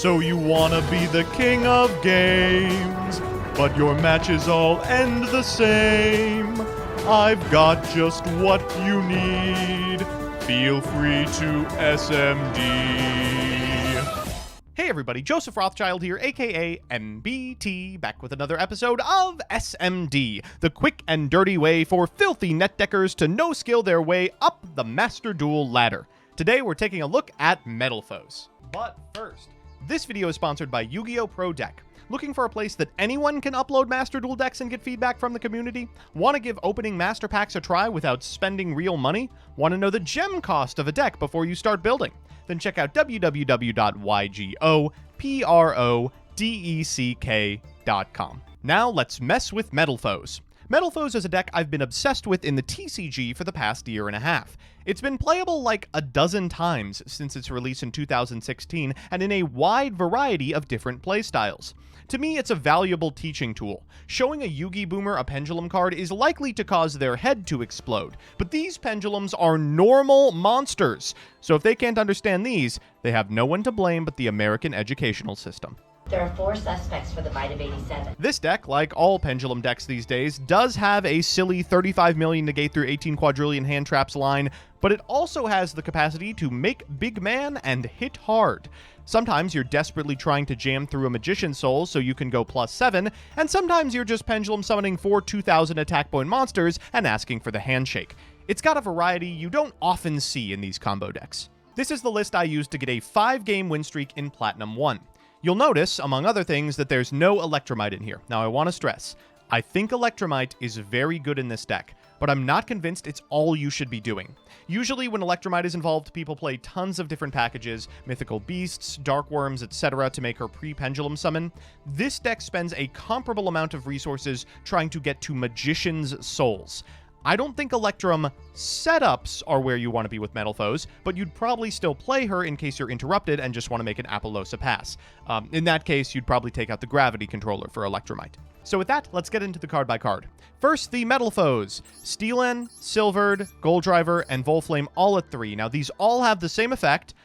So you wanna be the king of games, but your matches all end the same. I've got just what you need. Feel free to SMD. Hey everybody, Joseph Rothschild here, aka MBT, back with another episode of SMD, the quick and dirty way for filthy netdeckers to no-skill their way up the Master Duel ladder. Today we're taking a look at Metalfoes. But first, this video is sponsored by Yu-Gi-Oh! Pro Deck. Looking for a place that anyone can upload Master Duel decks and get feedback from the community? Want to give opening Master Packs a try without spending real money? Want to know the gem cost of a deck before you start building? Then check out www.ygoprodeck.com. Now let's mess with Metalfoes. Metalfoes is a deck I've been obsessed with in the TCG for the past year and a half. It's been playable like a dozen times since its release in 2016, and in a wide variety of different playstyles. To me, it's a valuable teaching tool. Showing a Yugi Boomer a pendulum card is likely to cause their head to explode, but these pendulums are normal monsters. So if they can't understand these, they have no one to blame but the American educational system. There are 4 suspects for the bite of 87. This deck, like all pendulum decks these days, does have a silly 35 million negate through 18 quadrillion hand traps line, but it also has the capacity to make big man and hit hard. Sometimes you're desperately trying to jam through a Magician's Soul so you can go +7, and sometimes you're just pendulum summoning 4 2,000 attack point monsters and asking for the handshake. It's got a variety you don't often see in these combo decks. This is the list I used to get a 5-game win streak in Platinum 1. You'll notice, among other things, that there's no Electrumite in here. Now, I want to stress, I think Electrumite is very good in this deck, but I'm not convinced it's all you should be doing. Usually, when Electrumite is involved, people play tons of different packages, mythical beasts, dark worms, etc. to make her pre-pendulum summon. This deck spends a comparable amount of resources trying to get to Magician's Souls. I don't think Electrum setups are where you want to be with Metalfoes, but you'd probably still play her in case you're interrupted and just want to make an Apollosa pass. In that case, you'd probably take out the Gravity controller for Electrumite. So with that, let's get into the card by card. First, the Metalfoes. Steelen, Silvered, Gold Driver, and Volflame all at 3. Now, these all have the same effect.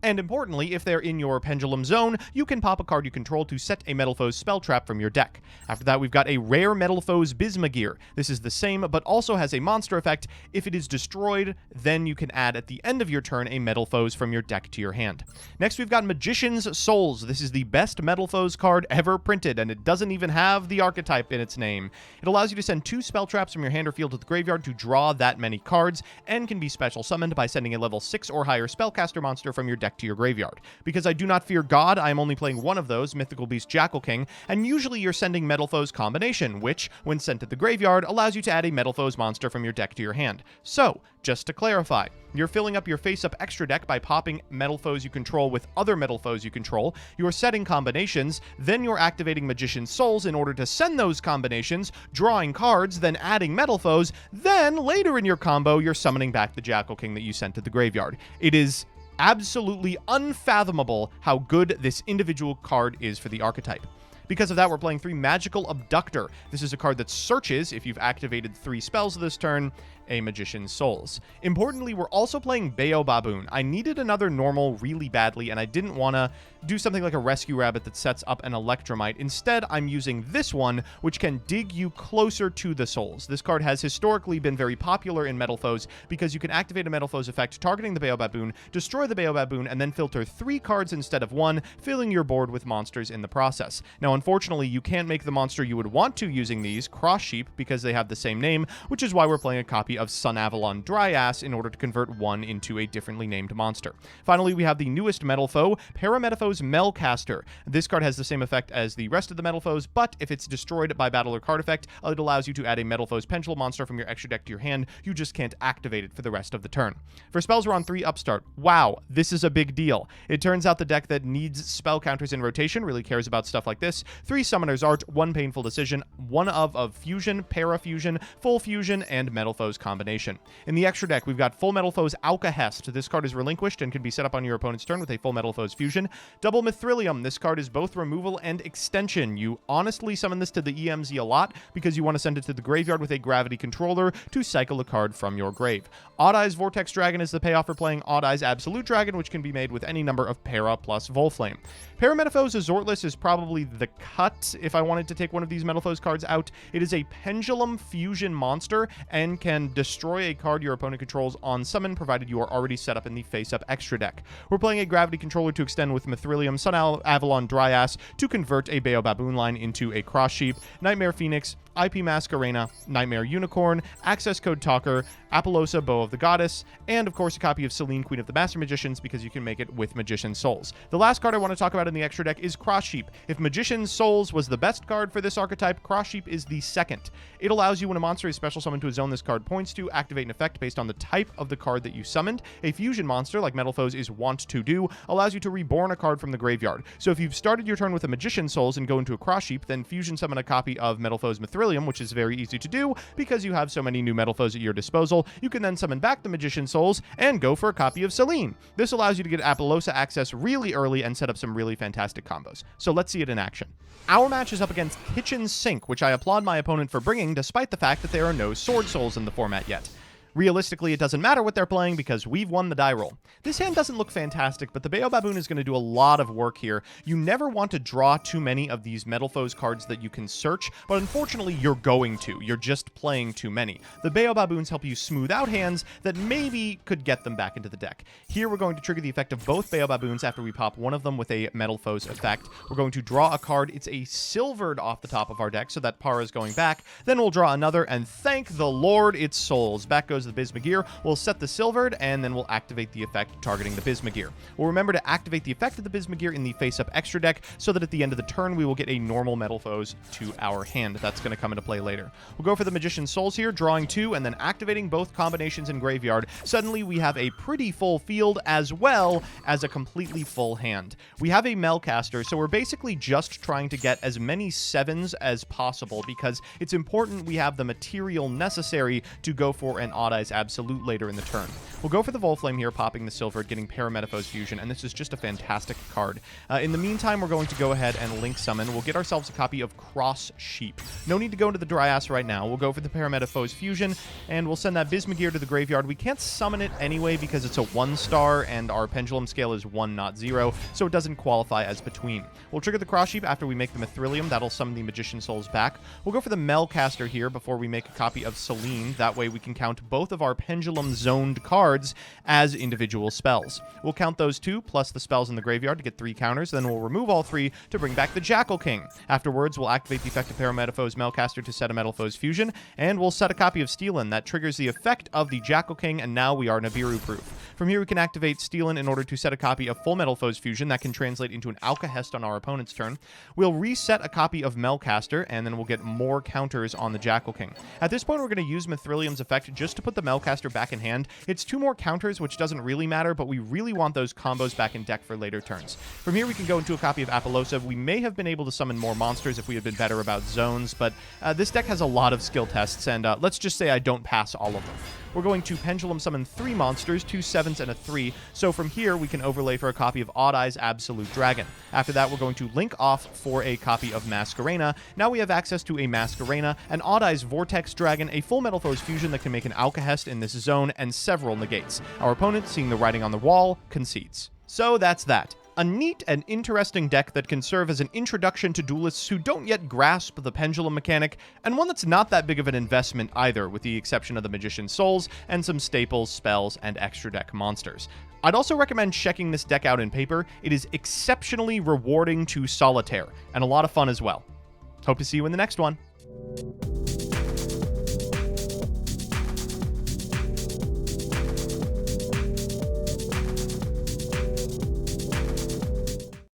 And importantly, if they're in your pendulum zone, you can pop a card you control to set a Metalfoes spell trap from your deck. After that, we've got a rare Metalfoes Bismugear. This is the same, but also has a monster effect. If it is destroyed, then you can add at the end of your turn a Metalfoes from your deck to your hand. Next, we've got Magician's Souls. This is the best Metalfoes card ever printed, and it doesn't even have the archetype in its name. It allows you to send 2 spell traps from your hand or field to the graveyard to draw that many cards, and can be special summoned by sending a level 6 or higher spellcaster monster from your deck to your graveyard. Because I do not fear God, I am only playing one of those, Mythical Beast Jackal King, and usually you're sending Metalfoes combination, which, when sent to the graveyard, allows you to add a Metalfoes monster from your deck to your hand. So, just to clarify, you're filling up your face-up extra deck by popping Metalfoes you control with other Metalfoes you control, you're setting combinations, then you're activating Magician's Souls in order to send those combinations, drawing cards, then adding Metalfoes, then later in your combo, you're summoning back the Jackal King that you sent to the graveyard. It is absolutely unfathomable how good this individual card is for the archetype. Because of that, we're playing 3 Magical Abductor. This is a card that searches, if you've activated 3 spells this turn, a Magician's Souls. Importantly, we're also playing Bayo Baboon. I needed another normal really badly, and I didn't want to do something like a Rescue Rabbit that sets up an Electrumite. Instead, I'm using this one, which can dig you closer to the souls. This card has historically been very popular in Metalfoes because you can activate a Metalfoes effect targeting the Bayo Baboon, destroy the Bayo Baboon, and then filter 3 cards instead of 1, filling your board with monsters in the process. Now, unfortunately, you can't make the monster you would want to using these, Cross Sheep, because they have the same name, which is why we're playing a copy of Sun Avalon Dryas in order to convert one into a differently named monster. Finally, we have the newest Metalfoe, Parametaphos Melcaster. This card has the same effect as the rest of the Metalfoes, but if it's destroyed by battle or card effect, it allows you to add a Metalfoes Pendulum monster from your extra deck to your hand. You just can't activate it for the rest of the turn. For spells, we're on 3 Upstart. Wow, this is a big deal. It turns out the deck that needs spell counters in rotation really cares about stuff like this. 3 Summoner's Art, 1 Painful Decision, 1 of Fusion, Parafusion, Full Fusion, and Metalfoes combination. In the extra deck, we've got Full Metalfoes Alcahest. This card is relinquished and can be set up on your opponent's turn with a Full Metalfoes fusion. Double Mithrilium. This card is both removal and extension. You honestly summon this to the EMZ a lot because you want to send it to the graveyard with a gravity controller to cycle a card from your grave. Odd Eyes Vortex Dragon is the payoff for playing Odd Eyes Absolute Dragon, which can be made with any number of Para plus Volflame. Metalfoes Azortless is probably the cut if I wanted to take one of these Metalfoes cards out. It is a Pendulum Fusion monster and can destroy a card your opponent controls on summon, provided you are already set up in the face-up extra deck. We're playing a Gravity Controller to extend with Mithrilium, Sun Avalon Dryas to convert a Bayo Baboon line into a Cross Sheep, Nightmare Phoenix, IP Masquerena, Nightmare Unicorn, Access Code Talker, Apollosa, Bow of the Goddess, and of course a copy of Selene, Queen of the Master Magicians, because you can make it with Magician Souls. The last card I want to talk about in the extra deck is Cross Sheep. If Magician Souls was the best card for this archetype, Cross Sheep is the second. It allows you, when a monster is special summoned to a zone this card points to, activate an effect based on the type of the card that you summoned. A fusion monster, like Metalfoes is wont to do, allows you to reborn a card from the graveyard. So if you've started your turn with a Magician Souls and go into a Cross Sheep, then fusion summon a copy of Metalfoes Mithrilium, which is very easy to do because you have so many new Metalfoes at your disposal. You can then summon back the Magician Souls and go for a copy of Selene. This allows you to get Apollosa access really early and set up some really fantastic combos. So let's see it in action. Our match is up against Kitchen Sink, which I applaud my opponent for bringing despite the fact that there are no Sword Souls in the format yet. Realistically, it doesn't matter what they're playing because we've won the die roll. This hand doesn't look fantastic, but the Bayo Baboon is going to do a lot of work here. You never want to draw too many of these Metalfoes cards that you can search, but unfortunately you're going to. You're just playing too many. The Bayo Baboons help you smooth out hands that maybe could get them back into the deck. Here we're going to trigger the effect of both Bayo Baboons after we pop one of them with a Metalfoes effect. We're going to draw a card. It's a silvered off the top of our deck, so that Para is going back. Then we'll draw another, and thank the Lord it's Souls. Back goes the Bismugear. We'll set the silvered, and then we'll activate the effect targeting the Bismugear. We'll remember to activate the effect of the Bismugear in the face-up extra deck so that at the end of the turn we will get a normal Metalfoes to our hand. That's going to come into play later. We'll go for the Magician Souls here, drawing two, and then activating both combinations in graveyard. Suddenly we have a pretty full field as well as a completely full hand. We have a Melcaster, so we're basically just trying to get as many sevens as possible because it's important we have the material necessary to go for an Odd Eyes Absolute later in the turn. We'll go for the Volflame here, popping the silver, getting Metalfoes Fusion, and this is just a fantastic card. In the meantime, we're going to go ahead and Link Summon. We'll get ourselves a copy of Cross Sheep. No need to go into the Dryas right now. We'll go for the Metalfoes Fusion, and we'll send that Bismugear to the graveyard. We can't summon it anyway because it's a 1-star, and our pendulum scale is 1, not 0, so it doesn't qualify as between. We'll trigger the Cross Sheep after we make the Mithrilium. That'll summon the Magician Souls back. We'll go for the Melcaster here before we make a copy of Selene. That way we can count both of our pendulum-zoned cards as individual spells. We'll count those two, plus the spells in the graveyard to get 3 counters, then we'll remove all 3 to bring back the Jackal King. Afterwards, we'll activate the effect of Metalfoes Melcaster to set a Metalfoes Fusion, and we'll set a copy of Steelin. That triggers the effect of the Jackal King, and now we are Nibiru-proof. From here, we can activate Steelin in order to set a copy of Full Metalfoes Fusion. That can translate into an Alcahest on our opponent's turn. We'll reset a copy of Melcaster, and then we'll get more counters on the Jackal King. At this point, we're going to use Mithrilium's effect just to put the Melcaster back in hand. It's 2 more counters, which doesn't really matter, but we really want those combos back in deck for later turns. From here, we can go into a copy of Apollosa. We may have been able to summon more monsters if we had been better about zones, but this deck has a lot of skill tests, and let's just say I don't pass all of them. We're going to Pendulum Summon 3 monsters, 2 7s and a 3, so from here we can overlay for a copy of Odd Eyes Absolute Dragon. After that, we're going to link off for a copy of Masquerena. Now we have access to a Masquerena, an Odd Eyes Vortex Dragon, a Full Metalfoes Fusion that can make an Alcahest in this zone, and several negates. Our opponent, seeing the writing on the wall, concedes. So that's that. A neat and interesting deck that can serve as an introduction to duelists who don't yet grasp the pendulum mechanic, and one that's not that big of an investment either, with the exception of the Magician Souls and some staples, spells, and extra deck monsters. I'd also recommend checking this deck out in paper. It is exceptionally rewarding to solitaire, and a lot of fun as well. Hope to see you in the next one.